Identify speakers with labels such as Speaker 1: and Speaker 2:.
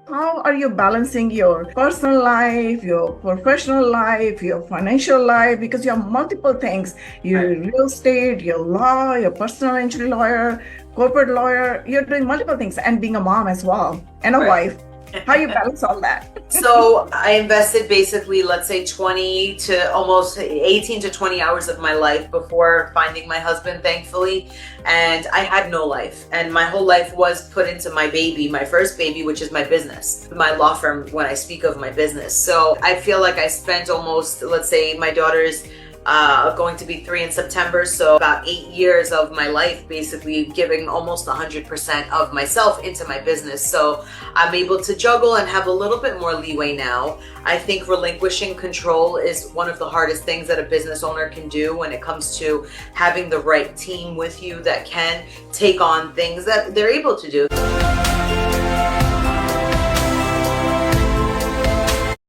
Speaker 1: How are you balancing your personal life, your professional life, your financial life? Because you have multiple things. You're
Speaker 2: Right.
Speaker 1: real estate, your law, your personal injury lawyer, corporate lawyer. You're doing multiple things and being a mom as well and a
Speaker 2: Right.
Speaker 1: wife. How you balance all that?
Speaker 2: So I invested basically, let's say 20 to almost 18 to 20 hours of my life before finding my husband, thankfully. And I had no life. And my whole life was put into my baby, my first baby, which is my business, my law firm when I speak of my business. So I feel like I spent almost, let's say my daughter's going to be 3 in September, so about 8 years of my life basically giving almost 100% of myself into my business. So I'm able to juggle and have a little bit more leeway now. I think relinquishing control is one of the hardest things that a business owner can do when it comes to having the right team with you that can take on things that they're able to do.